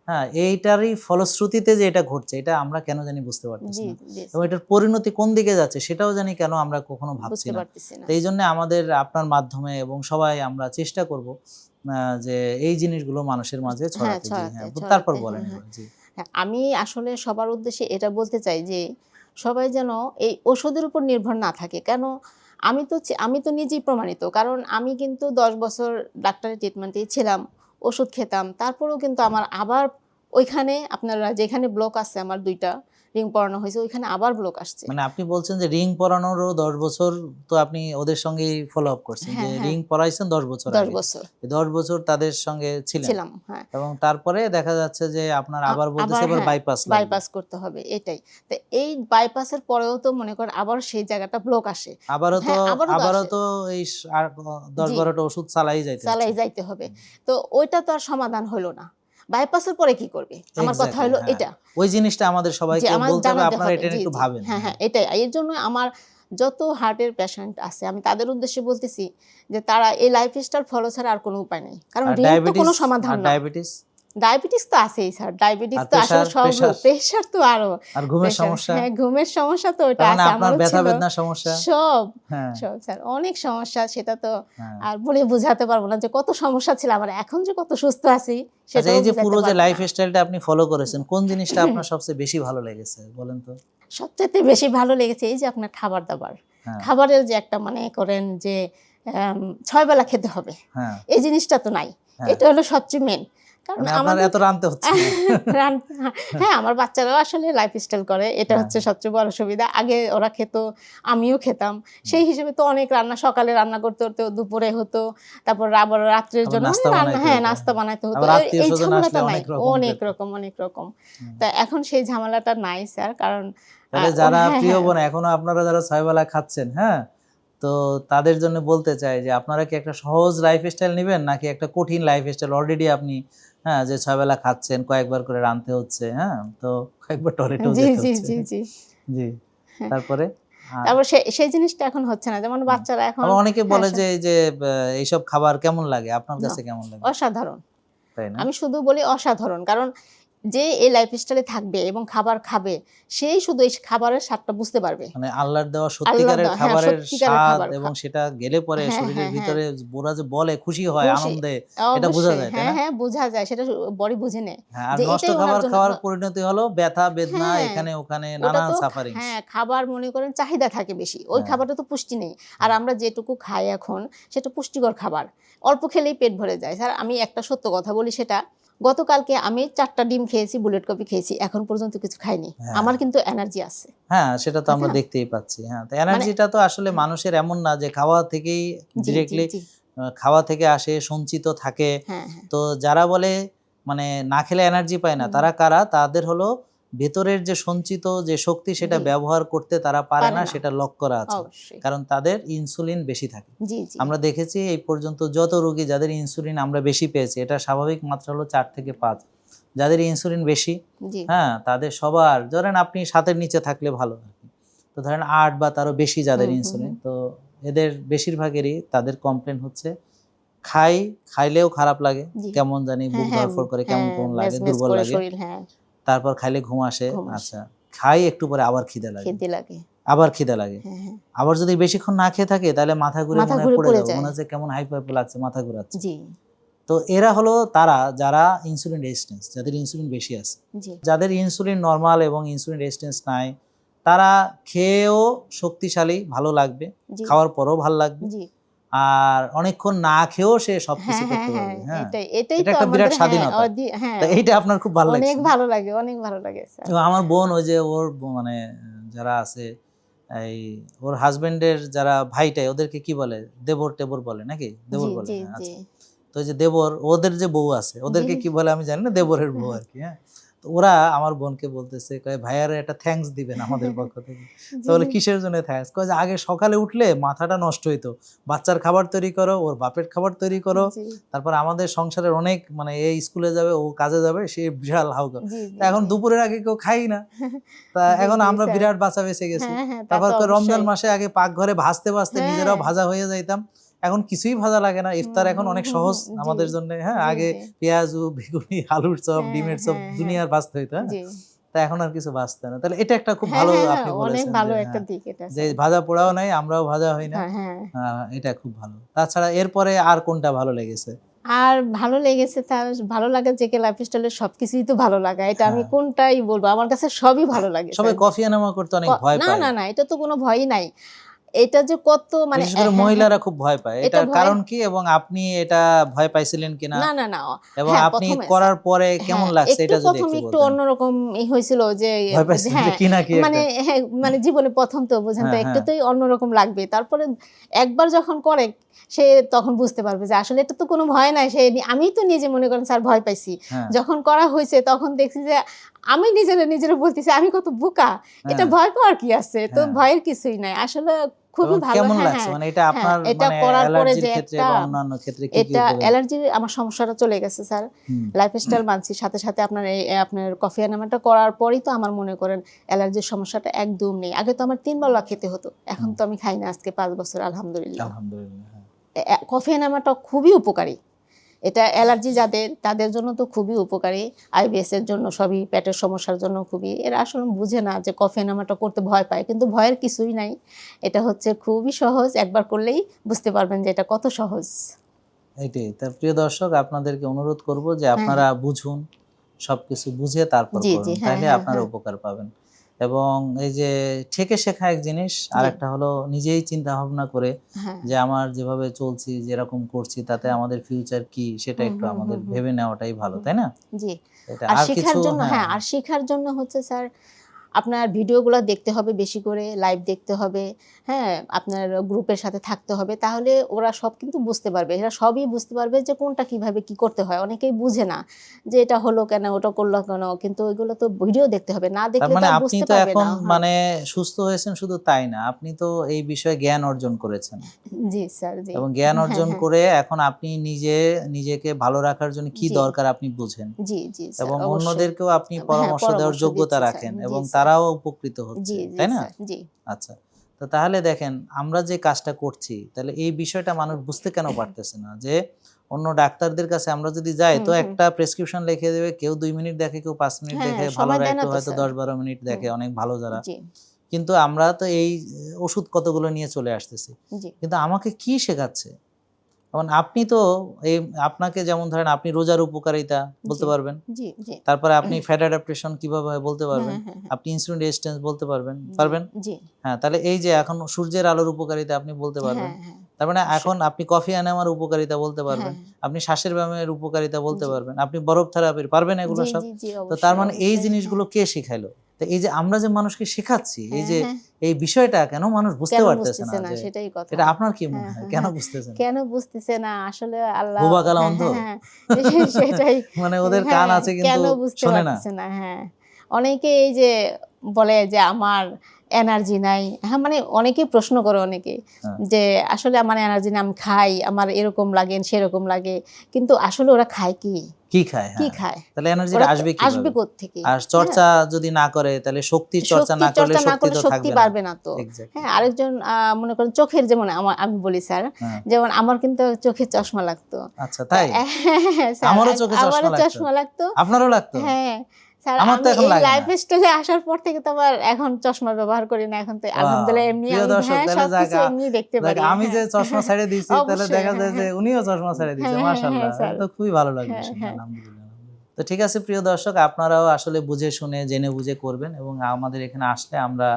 হ্যাঁ, এইটারই ফলশ্রুতিতে যে এটা ঘটছে, এটা আমরা কেন জানি বুঝতে পারতেছি জি, না। জি এবং স্যার। এটার পরিণতি কোন দিকে যাচ্ছে সেটাও জানি কেন আমরা কখনো ভাবছি বুঝতে না। পারতেছি না। তো এইজন্য আমাদের আপনার মাধ্যমে এবং সবাই আমরা চেষ্টা করব যে এই জিনিসগুলো মানুষের মাঝে হ্যাঁ, ছড়াতে। জি, ছড়াতে, হ্যাঁ। তারপর ছড়াতে। বলেন হ্যাঁ, হ্যাঁ। এবার। জি। হ্যাঁ, আমি আসলে সবার উদ্দেশ্যে এটা বলতে চাই যে, সবাই যেন এই ওষুধের উপর নির্ভর না থাকে। কেন? আমি তো নিজেই প্রমাণিত। কারণ আমি কিন্তু ১০ বছর ডাক্তারের ট্রিটমেন্টেই ছিলাম। ওষুধ খেতাম। তারপরেও কিন্তু আমার আবার ওইখানে আপনারা যেখানে ব্লক আছে আমার ২ টা রিং পরানো হয়েছে, ওইখানে আবার ব্লক আসছে। মানে আপনি বলছেন যে রিং পরানোরও ১০ বছর তো আপনি ওদের সঙ্গেই ফলো আপ করছেন। যে হ্যাঁ, হ্যাঁ। রিং পরাইছেন ১০ বছর ১০ আগে। বছর এই ১০ বছর তাদের সঙ্গে ছিলেন। ছিলাম। হ্যাঁ। এবং তারপরে দেখা যাচ্ছে যে আপনার আবার বলতেছে আবার এবার হ্যাঁ, বাইপাস লাগবে। বাইপাস করতে হবে এটাই। তো এই বাইপাসের পরেও তো মনে করেন আবার সেই জায়গাটা ব্লক আসে। আবারও তো হ্যাঁ, আবারও তো আসে। এই আর ১০ জি, ১২ টা ওষুধ চালাই যাইতে হচ্ছে। চালাই যাইতে হবে। হুম। তো ওইটা তো আর সমাধান হইল না। বাইপাসের পরে কি করবে? আমার কথা এক্সাক্টলি হইলো হ্যাঁ। এটা। ওই জিনিসটা আমাদের যে সবাইকে আমার বলতে হবে, জানাতে আপনারা হবে। এটা নিয়ে জি, একটু জি। ভাবেন। হ্যাঁ, হ্যাঁ। হ্যাঁ, এটাই। এর জন্য আমার যত হার্টের পেশেন্ট আছে আমি তাদের উদ্দেশ্যে বলতেছি যে তারা এই লাইফস্টাইল ফলো ছাড়া আর কোনো উপায় নেই। কারণ আর রিং তো কোনো সমাধান না। ডায়াবেটিস ডায়াবেটিস তো আছেই স্যার। ডায়াবেটিস আর তো আসলে সব রোগ। প্রেশার প্রেশার তো আরো। আর ঘুমের প্রেশার সমস্যা। হ্যাঁ, ঘুমের সমস্যা তো ওইটা তার মানে আছে। আপনার আমারও ব্যথা ছিল। বেদনার সমস্যা। সব, হ্যাঁ, সব স্যার অনেক সমস্যা সেটা তো হ্যাঁ। আর বলে বুঝাতে পারব না যে কত সমস্যা ছিল আমার। এখন যে কত সুস্থ আছি আচ্ছা, সেটাও এই যে বুঝাতে পুরো যে পারব না। লাইফস্টাইলটা আপনি ফলো করেছেন, কোন জিনিসটা আপনার সবচেয়ে বেশি ভালো লেগেছে বলেন তো? সবচাইতে বেশি ভালো লেগেছে এই যে আপনার খাবার-দাবার। হ্যাঁ, খাবারের যে একটা মনে করেন যে ৬ বেলা খেতে হবে। হ্যাঁ, এই জিনিসটা তো নাই। হ্যাঁ। এটা হলো সবচেয়ে মেইন। কারণ মানে আপনার আমাদের এত রানতে হচ্ছে না। রান হ্যাঁ, আমার বাচ্চারাও আসলে লাইফস্টাইল করে। এটা হ্যাঁ, হচ্ছে সবচেয়ে বড় সুবিধা। আগে ওরা খেত, আমিও খেতাম। সেই হিসেবে তো অনেক রান্না সকালে রান্না করতে হতো, দুপুরে হতো। তারপর আবার রাত্রের আবার জন্য মানে নাস্তা রান্না বানাইতে হ্যাঁ, হতো। নাস্তা বানাইতে হতো। আবার এই আত্মীয়স্বজন আসলে ঝামেলাটা নাই। অনেক রকম অনেক খেতে। রকম, অনেক রকম। হুম। তা এখন সেই ঝামেলাটা নাই স্যার। কারণ তাহলে যারা হ্যাঁ, প্রিয় হ্যাঁ। বোন এখনো আপনারা যারা ৬ বেলা খাচ্ছেন, হ্যাঁ? তো তাদের জন্য বলতে চাই যে আপনারা কি একটা সহজ লাইফস্টাইল নিবেন নাকি একটা কঠিন লাইফস্টাইল? অলরেডি আপনি হ্যাঁ, যে ৬ বেলা খাচ্ছেন, কয়েকবার করে রাঁধতে হচ্ছে, হ্যাঁ? তো কয়েকবার টয়লেটেও জি, যেতে জি, হচ্ছে। জি, জি। জি। হ্যাঁ। তারপরে? হ্যাঁ। তারপর সেই জিনিসটা এখন হচ্ছে না, যেমন বাচ্চারা এখন আবার অনেকে বলে হ্যাঁ, যে এই যে এইসব খাবার কেমন লাগে, আপনার না, কাছে কেমন লাগে? অসাধারণ। তাই না? আমি শুধু বলি অসাধারণ। কারণ যে এই লাইফস্টাইলে থাকবে এবং খাবার খাবে, সেই শুধু এই খাবারের স্বাদটা বুঝতে পারবে। মানে আল্লাহর দেওয়া আল্লাহ সত্যিকারের দেওয়া, হ্যাঁ, খাবারের সত্যিকারের স্বাদ খাবার এবং সেটা গেলে পরে হ্যাঁ, শরীরের হ্যাঁ, হ্যাঁ। ভিতরে ওরা যে বলে খুশি হয় খুশি, আনন্দে, এটা বোঝা অবশ্যই। যায়, তাই হ্যাঁ, না? হ্যাঁ, বোঝা যায়। সেটা বডি বুঝে নেয়। হ্যাঁ, আর যে নষ্ট এটাই উনার খাবার জন্য খাওয়ার পরিণতি হলো ব্যথা বেদনা, হ্যাঁ, এখানে ওখানে ওটা নানান তো সাফারিংস। হ্যাঁ, খাবার মনে করেন চাহিদা থাকে বেশি। ওই হ্যাঁ, খাবারটা তো পুষ্টি নেই। আর আমরা যেটুকু খাই এখন সেটা পুষ্টিকর খাবার। অল্প খেলেই পেট ভরে যায়। স্যার আমি একটা সত্য কথা বলি, সেটা গতকালকে আমি ৪ টা ডিম খেয়েছি, বুলেট কফি খেয়েছি। এখন পর্যন্ত কিছু খাইনি। হ্যাঁ, আমার কিন্তু এনার্জি আছে। হ্যাঁ, সেটা তো ঠিক আমরা না? দেখতেই পাচ্ছি। হ্যাঁ, তো মানে এনার্জিটা তো আসলে মানুষের এমন না যে খাওয়া থেকেই জি, জি, ডিরেক্টলি জি। খাওয়া থেকে আসে, সঞ্চিত থাকে। হ্যাঁ, হ্যাঁ। তো যারা বলে মানে না খেলে এনার্জি পায় না, হুম, তারা কারা? তাদের হলো ভেতরের যে সঞ্চিত যে শক্তি সেটা জি, ব্যবহার করতে তারা পারে পারে না, না। সেটা লক করা আছে। অবশ্যই। কারণ তাদের ইনসুলিন বেশি থাকে। জি, জি, আমরা দেখেছি এই পর্যন্ত যত রোগী যাদের ইনসুলিন আমরা বেশি পেয়েছি, এটা স্বাভাবিক মাত্রা হলো ৪ থেকে ৫। যাদের ইনসুলিন বেশি, জি, হ্যাঁ, তাদের সবার ধরেন আপনি ৭ এর নিচে থাকলে ভালো আরকি। তো ধরেন ৮ বা তারও বেশি যাদের হুম, হুম, ইনসুলিন, হুম। তো এদের বেশিরভাগেরই তাদের কমপ্লেইন হচ্ছে খাইলেও খারাপ লাগে। জি। কেমন জানি হ্যাঁ, বুক হ্যাঁ, ধড়ফড় করে, কেমন, হ্যাঁ, কেমন লাগে, মেজমেজ দুর্বল করে লাগে। শরীর, হ্যাঁ, তারপর খাইলে ঘুম আসে। ঘুম আসে, আচ্ছা, খাই একটু পরে আবার খিদে লাগে। খিদে লাগে। আবার খিদে লাগে। হ্যাঁ, হ্যাঁ। আবার যদি বেশিক্ষণ না খেয়ে থাকে তাহলে মাথা ঘুরে মাথা মনে হয় ঘুরে পড়ে পড়ে যাবো। যায়। মনে হচ্ছে কেমন হাইপো, হাইপো লাগছে, মাথা ঘুরাচ্ছে। জি, তো এরা হলো তারা যারা ইনসুলিন রেজিস্ট্যান্স, যাদের ইনসুলিন বেশি আছে। জি, যাদের ইনসুলিন নরমাল এবং ইনসুলিন রেজিস্ট্যান্স নাই, তারা খেয়েও শক্তিশালী, ভালো লাগবে। জি, খাওয়ার পরেও ভাল লাগবে। জি। আর অনেকক্ষণ না খেয়েও সে সবকিছু হ্যাঁ, হ্যাঁ, করতে হ্যাঁ। পারবে। হ্যাঁ? এটাই এটা তো একটা বিরাট আমাদের হ্যাঁ, স্বাধীনতা। হ্যাঁ, তো এইটা আপনার খুব ভাল অনেক লাগছে না? ভালো লাগে, অনেক ভালো লাগে স্যার। এবং আমার বোন ওই যে ওর মানে যারা আছে এই ওর হাসব্যান্ডের যারা ভাইটাই ওদেরকে কি বলে? দেবর-টেবর বলে নাকি? দেবর জি, বলে, জি, হ্যাঁ, জি, আচ্ছা। তো ওই যে দেবর, ওদের যে বউ আছে, জি। ওদেরকে কি বলে আমি জানি না, দেবরের বউ আরকি, হ্যাঁ? তো ওরা আমার বোনকে বলতেছে, কয় ভাইয়ারে একটা থ্যাঙ্কস দিবেন আমাদের পক্ষ থেকে। তো জি, বলে কিসের জন্য থ্যাঙ্কস? কয় যে আগে সকালে উঠলে মাথাটা নষ্ট হইতো। বাচ্চার খাবার তৈরি করো, ওর বাপের খাবার তৈরি করো। জি, তারপর আমাদের সংসারের অনেক মানে এ স্কুলে যাবে, ও কাজে যাবে, সে বিশাল হাউকা। জি, তা জি, এখন জি। দুপুরের আগে কেউ খায়ই না। তা জি, এখন জি, আমরা স্যার। বিরাট বাঁচা বেঁচে গেছি। হ্যাঁ, হ্যাঁ, তা তারপর তো কয় রমজান অবশ্যই। মাসে আগে পাকঘরে ভাজতে হ্যাঁ। নিজেরাও ভাজা হয়ে যাইতাম। এখন কিছুই ভাজা লাগে না। ইফতার হুম, এখন হুম, অনেক হুম, সহজ হুম। জি, আমাদের জন্যে, হ্যাঁ? জি, আগে জি। পেঁয়াজু, বেগুনি, আলুর চপ, হ্যাঁ, ডিমের চপ হ্যাঁ, হ্যাঁ। দুনিয়ার ভাজতে হইতো, হ্যাঁ? জি। তা এখন আর কিছু ভাজতে হয় না। তাহলে এটা একটা খুব হ্যাঁ, ভালো হ্যাঁ, হ্যাঁ, আপনি অনেক বলেছেন ভালো যে একটা হ্যাঁ, দিক এটা যে স্যার। ভাজা পোড়াও নাই, আমরাও ভাজা হই না। হ্যাঁ, হ্যাঁ। এটা খুব ভালো। তাছাড়া এরপরে আর কোনটা ভালো লেগেছে? আর ভালো লেগেছে, তার ভালো লাগা জেকে লাইফস্টাইলের সবকিছুই তো ভালো লাগা। এটা আমি হ্যাঁ, কোনটাই বলব? আমার কাছে সবই ভালো লাগে সবাই স্যার। কফি এনামা করতে ক অনেক ভয় না, পায়। না, না, এটা তো কোনো ভয়ই নাই। এটা যে কত মানে বিশেষ করে হ্যাঁ, হ্যাঁ, মহিলারা খুব ভয় পায়। এটা এটার ভয়ের কারণ কি এবং আপনি এটা ভয় পাইছিলেন কিনা? না, না, না। এবং হ্যাঁ, আপনি ১ম এ করার পরে কেমন হ্যাঁ, লাগছে একটু এটা যদি ১ম একটু একটু বলতেন? অন্যরকম হয়েছিল যে ভয় পাইছিলেন যে হ্যাঁ, কি না কি মানে একটা? হ্যাঁ, মানে জীবনে ১ম তো বোঝেন তো হ্যাঁ, হ্যাঁ, একটুতেই অন্যরকম লাগবে। তারপরে একবার যখন করে সে তখন বুঝতে পারবে যে আসলে এটা তো কোনো ভয় নাই। আমিই তো নিজে মনে করেন স্যার ভয় পাইছি। হ্যাঁ, যখন করা হইছে তখন দেখছি যে আমি নিজেরা বলতেছি আমি কত বোকা। এটা হ্যাঁ, ভয় পাওয়ার কি আছে? তো হ্যাঁ। ভয়ের কিছুই নাই। আসলে খুবই এবং ভালো কেমন হ্যাঁ, লাগছে? হ্যাঁ, মানে এটা হ্যাঁ। আপনার এটা মানে করার পরে অ্যালার্জির যে ক্ষেত্রে একটা বা অন্যান্য ক্ষেত্রে কি, কি এটা উপকার? অ্যালার্জির আমার সমস্যাটা চলে গেছে স্যার। হুম, লাইফস্টাইল মানছি। সাথে আপনার আপনার কফি এনামাটা করার পরেই তো আমার মনে করেন অ্যালার্জির সমস্যাটা একদম নেই। আগে তো আমার ৩ বেলা খেতে হতো। এখন হুম। তো আমি খাই না আজকে ৫ বছর আলহামদুলিল্লাহ। আলহামদুলিল্লাহ। হ্যাঁ। কফি এনামাটা খুবই উপকারী। এটা অ্যালার্জি যাদের তাদের জন্য তো খুবই উপকারী। আইবিএস এর জন্য সবই, পেটের সমস্যার জন্য খুবই। এরা আসলে বুঝে না যে কফি এনামাটা করতে ভয় পায়। কিন্তু ভয়ের কিছুই নাই। এটা হচ্ছে খুবই সহজ। একবার করলেই বুঝতে পারবেন যে এটা কত সহজ। এইটাই। তা প্রিয় দর্শক আপনাদেরকে অনুরোধ করব যে হ্যাঁ, আপনারা হ্যাঁ। বুঝুন, সবকিছু বুঝে তারপর জি, জি। করুন। হ্যাঁ, তাইলে হ্যাঁ, আপনারা হ্যাঁ। উপকার পাবেন। এবং এই যে ঠেকে শেখা এক জিনিস, জি। আরেকটা হলো নিজেই চিন্তা ভাবনা করে হ্যাঁ, যে আমার যেভাবে চলছি, যেরকম করছি তাতে হ্যাঁ। আমাদের ফিউচার কি সেটা হুম, একটু হুম, আমাদের হুম, হুম। ভেবে নেওয়াটাই ভালো, হুম, তাই না? জি। এটা আর আর শিখার কিছু জন্য হ্যাঁ, হ্যাঁ, আর শিখার জন্য হচ্ছে স্যার আপনার ভিডিওগুলা দেখতে হবে বেশি করে, লাইভ দেখতে হবে, হ্যাঁ? আপনার গ্রুপের সাথে থাকতে হবে। তাহলে ওরা সব কিন্তু বুঝতে পারবে। এরা সবই বুঝতে পারবে যে কোনটা কিভাবে কি করতে হয়। অনেকেই বুঝে না যে এটা হলো কেন, ওটা করল কেন? কিন্তু ওইগুলো তো ভিডিও দেখতে হবে। না তার দেখলে তো মানে আর আপনি বুঝতে তো পারবে এখন না। হ্যাঁ। মানে সুস্থ হয়েছেন শুধু তাই না, আপনি তো এই বিষয়ে জ্ঞান অর্জন করেছেন। জি স্যার, জি। এবং জ্ঞান হ্যাঁ, অর্জন হ্যাঁ। করে এখন আপনি নিজেকে ভালো রাখার জন্য কি জি, দরকার আপনি বুঝেন। জি, জি স্যার এবং অবশ্যই। অন্যদেরকেও আপনি হ্যাঁ, পরামর্শ দেওয়ার পরামর্শ যোগ্যতা দিচ্ছি স্যার। রাখেন জি এবং স্যার। তারাও উপকৃত হচ্ছে, জি, জি তাই না? স্যার। জি। আচ্ছা। তো তো তাহলে দেখেন আমরা যে কাজটা করছি তাহলে এই বিষয়টা মানুষ বুঝতে কেন পারতেছে না যে অন্য ডাক্তারদের কাছে আমরা যদি যাই হুম তো হুম একটা প্রেসক্রিপশন লিখে দেবে, কেউ 2 মিনিট দেখে, কেউ 5 মিনিট হ্যাঁ দেখে, সময় ভালোরা দেয় না একটু তো হয়তো স্যার 10-12 মিনিট দেখে, অনেক ভালো যারা। জি কিন্তু আমরা তো এই ওষুধ কতগুলো নিয়ে চলে আসতেছি, জি কিন্তু আমাকে কি শেখাচ্ছে? এখন আপনি তো এই আপনাকে যেমন ধরেন আপনি রোজার উপকারিতা বলতে জি পারবেন, জি জি তারপরে আপনি ফ্যাট অ্যাডাপ্টেশন কিভাবে হয় বলতে পারবেন, হ্যাঁ হ্যাঁ হ্যাঁ আপনি ইনসুলিন রেজিস্ট্যান্স বলতে পারবেন জি পারবেন জি হ্যাঁ, তাহলে এই যে এখন সূর্যের আলোর উপকারিতা আপনি বলতে পারবেন। হ্যাঁ হ্যাঁ তার মানে অবশ্যই এখন আপনি কফি এনেমার উপকারিতা বলতে পারবেন, হ্যাঁ আপনি শ্বাসের ব্যায়ামের উপকারিতা বলতে জি পারবেন, আপনি বরফ থেরাপির পারবেন এগুলো জি সব। জি জি তো তার অবশ্যই মানে এই অবশ্যই হ্যাঁ জিনিসগুলো কে শিখাইলো? তো এই যে আমরা যে মানুষকে শেখাচ্ছি, এই হ্যাঁ যে হ্যাঁ এই বিষয়টা কেন মানুষ বুঝতে কেন পারতেছে না বুঝতেছে না যে সেটাই কথা এটা আপনার কি মনে হ্যাঁ হয় হ্যাঁ কেন হ্যাঁ বুঝতেছে না? কেন বুঝতেছে না আসলে আল্লাহ বোবা কালা হ্যাঁ অন্ধ? হ্যাঁ হ্যাঁ সেটাই মানে ওদের কান হ্যাঁ আছে কিন্তু কেন বুঝতে শোনে না। পারতেছে না হ্যাঁ অনেকে এই যে বলে যে আমার এনার্জি নাই হ্যাঁ মানে অনেকেই প্রশ্ন করে অনেকে হ্যাঁ, যে আসলে আমার এনার্জি নাই আমি খাই আমার এরকম লাগে সেরকম লাগে কিন্তু আসলে ওরা খায় কি কি খায়? কি হ্যাঁ, খায় তাহলে এনার্জিটা ওরা তো আসবে আসবে কিভাবে? কোত্থেকে আর হ্যাঁ চর্চা যদি না করে তাহলে শক্তির চর্চা না শক্তির করলে চর্চা না শক্তি করলে তো শক্তি থাকবে না। বাড়বে না তো এক্সাক্টলি। হ্যাঁ আরেকজন মনে করেন চোখের যেমন আমি বলি স্যার হ্যাঁ, যেমন আমার কিন্তু চোখে চশমা লাগতো আচ্ছা তা তাই? হ্যাঁ, স্যার আমারও চোখে চশমা আমারও লাগতো। চশমা লাগতো আপনারও লাগতো? হ্যাঁ স্যার আমার তো আমি এখন এই লাগে না। লাইফ স্টাইলে আসার পর থেকে তো আবার এখন চশমা ব্যবহার করি না এখন তো ওয়াও! আলহামদুলিল্লাহ এমনি প্রিয় আমি দর্শক হ্যাঁ তাহলে সবকিছু এমনি দেখতে যাক পারি আমি যে হ্যাঁ চশমা ছেড়ে দিয়েছি তাহলে অবশ্যই দেখা হ্যাঁ যায় যে হ্যাঁ উনিও চশমা ছেড়ে দিয়েছে। হ্যাঁ হ্যাঁ হ্যাঁ মাশাআল্লাহ। এটা স্যার তো খুবই ভালো লাগলো হ্যাঁ শুনে। হ্যাঁ আলহামদুলিল্লাহ। তো ঠিক আছে প্রিয় দর্শক, আপনারাও আসলে বুঝে শুনে জেনে বুঝে করবেন এবং আমাদের এখানে আসলে আমরা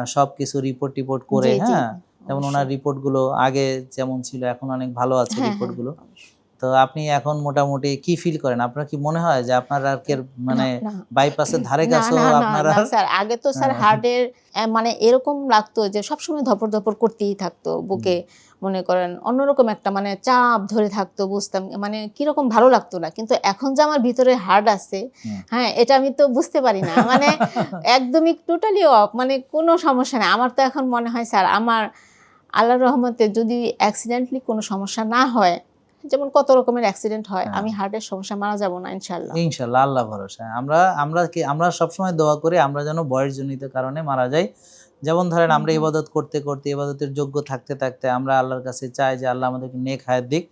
সবকিছু রিপোর্ট করে, জি জি হ্যাঁ? যেমন ওনার অবশ্যই রিপোর্টগুলো আগে যেমন ছিল এখন অনেক ভালো আছে হ্যাঁ হ্যাঁ রিপোর্টগুলো। অবশ্যই। তো আপনি এখন মোটামুটি কি ফিল করেন? আপনার কি মনে হয় যে আপনার আর কি না মানে না বাইপাসের ধারে না কাছেও না না আপনার না আর স্যার আগে তো স্যার হ্যাঁ, হার্টের মানে এরকম লাগতো যে সবসময় ধপর ধপর করতেই থাকতো হুম, বুকে মনে করেন অন্যরকম একটা মানে চাপ ধরে থাকতো বুঝতাম মানে কিরকম ভালো লাগতো না কিন্তু এখন যে আমার ভিতরে হার্ট আছে হুম। হ্যাঁ এটা আমি তো বুঝতে পারি না মানে একদমই টোটালি অফ মানে কোনো সমস্যা নেই আমার তো এখন মনে হয় স্যার আমার আল্লাহর রহমতে যদি অ্যাক্সিডেন্টলি কোনো সমস্যা না হয় যেমন কত রকমের অ্যাক্সিডেন্ট হয় হ্যাঁ। আমি হার্টের সমস্যা মারা যাব না ইনশাল্লাহ ইনশাআল্লাহ আল্লাহ ভরসা। আমরা সবসময় দোয়া করি আমরা যেন বয়সজনিত কারণে মারা যাই। যেমন ধরেন হুম আমরা হুম ইবাদত করতে, করতে ইবাদতের যোগ্য থাকতে, থাকতে আমরা আল্লাহর কাছে চাই যে আল্লাহ আমাদেরকে নেক হায়াত দিক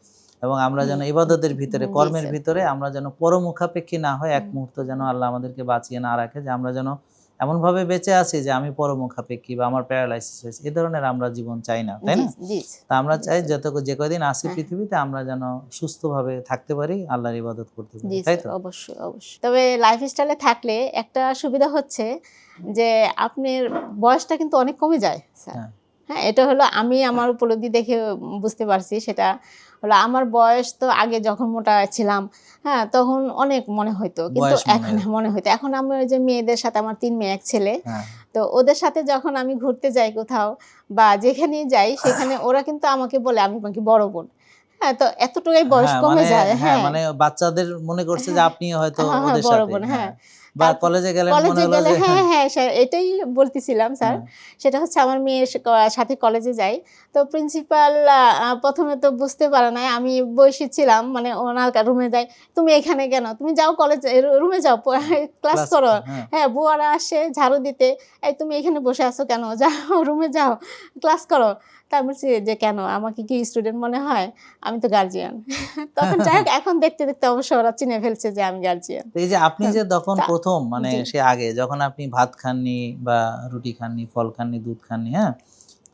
এবং আমরা যেন ইবাদতের ভিতরে, জি কর্মের স্যার ভিতরে আমরা যেন পরমুখাপেক্ষী না হই, এক হুম মুহূর্ত যেন আল্লাহ আমাদেরকে বাঁচিয়ে না রাখে যে আমরা যেন এমনভাবে বেঁচে আছি যে আমি পরমুখাপেক্ষী বা আমার প্যারালাইসিস হয়েছে। এ ধরনের আমরা জীবন চাই না, তাই জি না? জি তা আমরা জি চাই স্যার যে কয়দিন আছি হ্যাঁ পৃথিবীতে আমরা যেন সুস্থভাবে থাকতে পারি, আল্লাহর ইবাদত করতে পারি, জি তাই স্যার তো? অবশ্যই অবশ্যই তবে লাইফস্টাইলে থাকলে একটা সুবিধা হচ্ছে যে আপনার বয়সটা কিন্তু অনেক কমে যায় স্যার হ্যাঁ, হ্যাঁ এটা হলো আমি আমার উপলব্ধি দেখে বুঝতে পারছি সেটা হলো আমার বয়স তো আগে যখন মোটা ছিলাম হ্যাঁ তখন অনেক মনে হতো কিন্তু বয়স মনে এখন হয়। মনে হতো এখন আমি ওই যে মেয়েদের সাথে আমার 3 মেয়ে 1 ছেলে হ্যাঁ। তো ওদের সাথে যখন আমি ঘুরতে যাই কোথাও বা যেখানেই যাই সেখানে ওরা কিন্তু আমাকে বলে আমি নাকি বড় বোন হ্যাঁ তো এতটুকুই বয়স হ্যাঁ, কমে যায় হ্যাঁ, হ্যাঁ মানে বাচ্চাদের মনে করছে যে হ্যাঁ, আপনি হয়তো হ্যাঁ, হ্যাঁ, ওদের বড় সাথে, বোন, হ্যাঁ। হ্যাঁ। বা তারপর কলেজে গেলেন মনে কলেজে হলো গেলে যে হ্যাঁ, হ্যাঁ, এটাই বলতেছিলাম স্যার। হ্যাঁ, সেটা হচ্ছে আমার মেয়ের সাথে কলেজে যাই। তো প্রিন্সিপাল ১ম এ তো বুঝতে পারে নাই। আমি বসেছিলাম মানে ওনার রুমে যাই। "তুমি এখানে কেন? তুমি যাও কলেজে রুমে যাও ক্লাস ক্লাস করো।" হ্যাঁ। হ্যাঁ, বুয়ারা আসে ঝাড়ু দিতে। "এই তুমি এখানে বসে আছো কেন? যাও রুমে যাও, ক্লাস করো।" তা আমি বলছি যে, "কেন? আমাকে কি স্টুডেন্ট মনে হয়? আমি তো গার্জিয়ান।" তখন যাই হোক এখন দেখতে, দেখতে অবশ্য ওরা চিনে ফেলছে যে আমি গার্জিয়ান। তো এই যে আপনি যে তখন তা ১ম মানে জি। সে আগে যখন আপনি ভাত খাননি বা রুটি খাননি, ফল খাননি, দুধ খাননি, হ্যাঁ?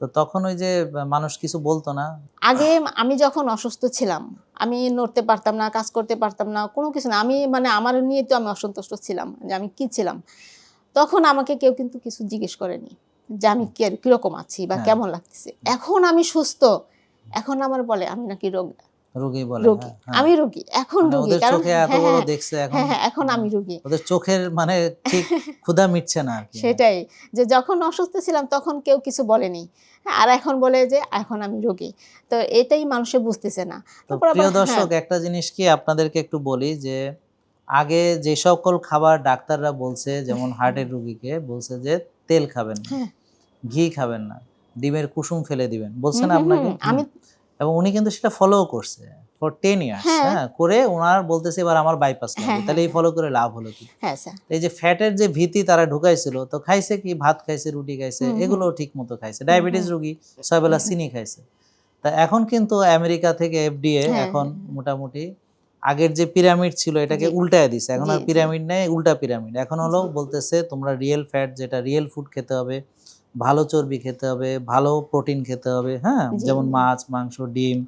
তো তখন ওই যে মানুষ কিছু বলতো না? আগে আমি যখন অসুস্থ ছিলাম, আমি নড়তে পারতাম না, কাজ করতে পারতাম না, কোনো কিছু না। আমি মানে আমার নিয়ে তো আমি অসন্তুষ্ট ছিলাম যে আমি কি ছিলাম। তখন আমাকে কেউ কিন্তু কিছু জিজ্ঞেস করেনি যে আমি কিরকম আছি বা হ্যাঁ, কেমন লাগতেছে। এখন আমি সুস্থ। এখন আমার বলে আমি নাকি রোগী বলে, রোগী। হ্যাঁ, হ্যাঁ। আমি রোগী। এখন মানে রোগী। ওদের কারণ চোখে এত হ্যাঁ, বড় হ্যাঁ, দেখছে এখন হ্যাঁ, হ্যাঁ, এখন আমি রোগী। ওদের চোখের মানে ঠিক ক্ষুধা মিটছে না আরকি। হ্যাঁ। সেটাই। যে যখন অসুস্থ ছিলাম তখন কেউ কিছু বলেনি। হ্যাঁ, আর এখন বলে যে এখন আমি রোগী। তো এটাই মানুষে বুঝতেছে না। তো তারপর আবার প্রিয় হ্যাঁ, দর্শক একটা জিনিস কি আপনাদেরকে একটু বলি যে আগে যে সকল খাবার ডাক্তাররা বলছে যেমন হার্টের রোগীকে বলছে যে তেল খাবেন না, হ্যাঁ। ঘি খাবেন না, ডিমের কুসুম ফেলে দিবেন। বলছে হুম, না হুম, হুম। আপনাকে? হুম। আমি এবং উনি কিন্তু সেটা ফলোও করছে। ফর 10 ইয়ার্স, হ্যাঁ। হ্যাঁ, করে ওনার বলতেছে এবার আমার বাইপাস লাগবে, হ্যাঁ, তাহলে এই হ্যাঁ, ফলো করে লাভ হলো কি? হ্যাঁ স্যার। এই যে ফ্যাটের যে ভীতি তারা ঢুকাইছিল, তো খাইছে কি, ভাত খাইছে, রুটি খাইছে, হুম, হুম। এগুলো ঠিক মতো খাইছে, ডায়াবেটিস রোগী 6 বেলা চিনি খাইছে। তা এখন কিন্তু আমেরিকা থেকে এফডিএ হ্যাঁ, এখন মোটামুটি আগের যে পিরামিড ছিল এটাকে জি। উল্টায় দিছে, এখন জি, আর জি। পিরামিড নেই, উল্টা পিরামিড। এখন হলো বলতেছে তোমরা রিয়েল ফ্যাট, যেটা রিয়েল ফুড খেতে হবে, ভালো চর্বি খেতে হবে, ভালো প্রোটিন খেতে হবে, হ্যাঁ, জি, যেমন জি। মাছ, মাংস, ডিম,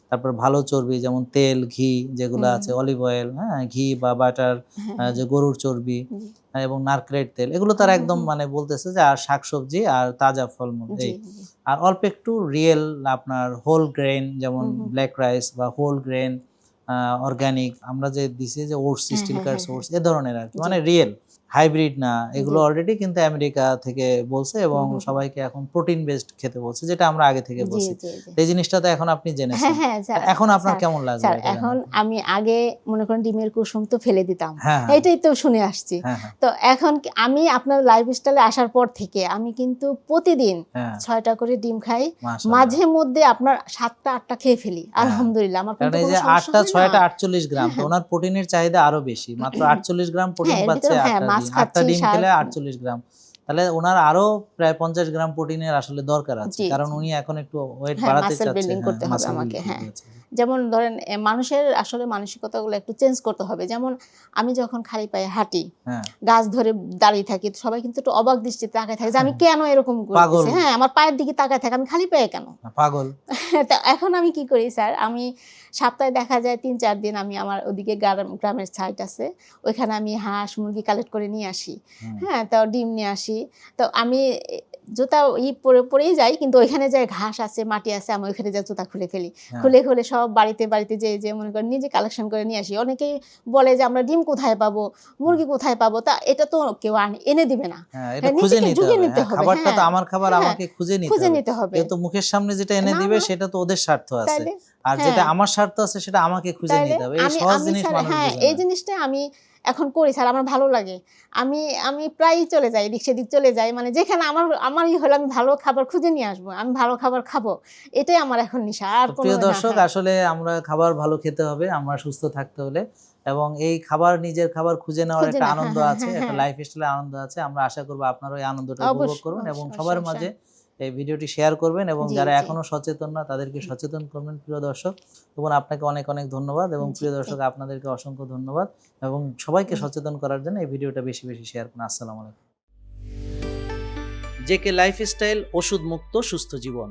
তারপর ভালো চর্বি যেমন তেল, ঘি যেগুলো হুম, আছে, অলিভ অয়েল, হ্যাঁ, ঘি বা বাটার, হ্যাঁ, হ্যাঁ। যে গরুর চর্বি, জি। এবং নারকেলের তেল, এগুলো তারা হুম, একদম হুম। মানে বলতেছে যে, আর শাকসবজি আর তাজা ফলমূল জি, এই। জি। আর অল্প একটু রিয়েল আপনার হোল গ্রেন, যেমন হুম, হুম। ব্ল্যাক রাইস বা হোল গ্রেন, অর্গানিক, আমরা যে দিছি যে ওটস, হ্যাঁ, স্টিল হ্যাঁ, কার্ডস হ্যাঁ, হ্যাঁ। ওটস, এ ধরনের আর কি, জি, মানে রিয়েল, হাইব্রিড না, এগুলো জি। অলরেডি কিন্তু আমেরিকা থেকে বলছে, এবং হুম, হুম, হুম। সবাইকে এখন প্রোটিন বেসড খেতে বলছে, যেটা আমরা আগে থেকে জি, বলছি। জি, জি। তো এই জিনিসটা তো এখন আপনি হ্যাঁ, জেনেছেন। হ্যাঁ, স্যার, এখন আপনার স্যার, কেমন লাগলো স্যার এটা এখন জানার পর? আমি আগে মনে করেন ডিমের কুসুম তো ফেলে দিতাম। হ্যাঁ, হ্যাঁ, এইটাই তো শুনে আসছি। হ্যাঁ, হ্যাঁ, তো এখন আমি আপনার লাইফস্টাইলে আসার পর থেকে আমি কিন্তু প্রতিদিন হ্যাঁ, ৬ টা করে ডিম খাই। মাশাআল্লাহ। মাঝে মধ্যে আপনার ৭ টা ৮ টা খেয়ে ফেলি। হ্যাঁ। আলহামদুলিল্লাহ আমার কারণ কিন্তু এই কোনো যে সমস্যা ৮টা হয় না। ৬টা ৪৮ গ্রাম, হ্যাঁ, তো হ্যাঁ। উনার প্রোটিনের চাহিদা আরো বেশি। মাত্র ৪৮ গ্রাম প্রোটিন হ্যাঁ, এর পাচ্ছে ভিতরে হ্যাঁ, ৮টা মাছ ডিম। ৮টা খাচ্ছি, ডিম শাক খেলে ৪৮ গ্রাম। তাহলে উনার আরো প্রায় ৫০ গ্রাম প্রোটিনের আসলে দরকার আছে। জি, কারণ জি। উনি এখন একটু ওয়েট হ্যাঁ, বাড়াতে মাসল চাচ্ছে। বিল্ডিং হ্যাঁ, করতে হবে মাসল বিল্ড আমাকে, করতে হ্যাঁ। চাচ্ছে। যেমন ধরেন মানুষের আসলে মানসিকতাগুলো একটু চেঞ্জ করতে হবে। যেমন আমি যখন খালি পায়ে হাঁটি, হ্যাঁ। গাছ ধরে দাঁড়িয়ে থাকি, তো সবাই কিন্তু একটু অবাক দৃষ্টিতে তাকায় থাকে যে আমি কেন এরকম পাগল, করতেছি? হ্যাঁ, আমার পায়ের দিকে তাকায় থাকে, আমি খালি পায়ে কেন? পাগল। তো এখন আমি কি করি স্যার, আমি সপ্তাহে দেখা যায় ৩-৪ দিন আমি আমার ওদিকে গ্রামের সাইড আছে। ওইখানে আমি হাঁস, মুরগি কালেক্ট করে নিয়ে আসি। হুম। হ্যাঁ? তো ডিম নিয়ে আসি। তো আমি জুতা পরেই যাই, কিন্তু ওইখানে যে ঘাস আছে, মাটি আছে, আমি ওইখানে যেয়ে জুতা খুলে ফেলি। হ্যাঁ। খুলে সব বাড়িতে যেয়ে মনে করেন নিজে কালেকশন করে নিয়ে আসি। অনেকেই বলে যে আমরা ডিম কোথায় পাবো? মুরগি কোথায় পাবো? তা এটা তো কেউ এনে দিবে না। হ্যাঁ, এটা হ্যাঁ, খুঁজে নিজেকে নিতে জুগিয়ে হবে। নিতে হ্যাঁ, হবে। খাবারটা হ্যাঁ, তো আমার খাবার, হ্যাঁ, আমাকে খুঁজে নিতে খুঁজে হবে। নিতে হবে। কেউ তো মুখের সামনে যেটা এনে না, দিবে না। সেটা তো ওদের স্বার্থ আছে। তাইলে? আর যেটা হ্যাঁ, আমার স্বার্থ আছে সেটা আমাকে খুঁজে তাইলে নিতে হবে। এই আমি সহজ আমি জিনিস স্যার মানুষ হ্যাঁ, বুঝে এই না। জিনিসটা আমি এখন করি স্যার, আমার ভালো লাগে। আমি আমি প্রায়ই চলে যাই, এদিক সেদিক চলে যাই। মানে যেখানে আমারই হলো আমি ভালো খাবার খুঁজে নিয়ে আসবো। আমি ভালো খাবার খাবো। এটাই আমার এখন নেশা। আর তো কোনো প্রিয় হ্যাঁ, দর্শক, হ্যাঁ। আসলে আমরা খাবার ভালো খেতে হবে, আমরা সুস্থ থাকতে হলে, এবং এই খাবার, নিজের খাবার খুঁজে নেওয়ার খুঁজে একটা না হ্যাঁ, আনন্দ হ্যাঁ, আছে, হ্যাঁ, একটা হ্যাঁ। লাইফস্টাইলের আনন্দ আছে। আমরা আশা করব আপনারা এই আনন্দটা উপভোগ অবশ্যই, করবেন এবং অবশ্যই, সবার অবশ্যই, মাঝে অবশ্যই। এই ভিডিওটি শেয়ার করবেন, এবং জি, যারা জি। এখনো সচেতন না তাদেরকে সচেতন করবেন। প্রিয় দর্শক, এবং আপনাকে অনেক অনেক ধন্যবাদ, এবং জি, প্রিয় জি, দর্শক আপনাদেরকে অসংখ্য ধন্যবাদ, এবং সবাইকে জি। সচেতন করার জন্য এই ভিডিওটা বেশি বেশি শেয়ার করুন। আসসালামু আলাইকুম। জেকে লাইফস্টাইল, ওষুধ মুক্ত সুস্থ জীবন।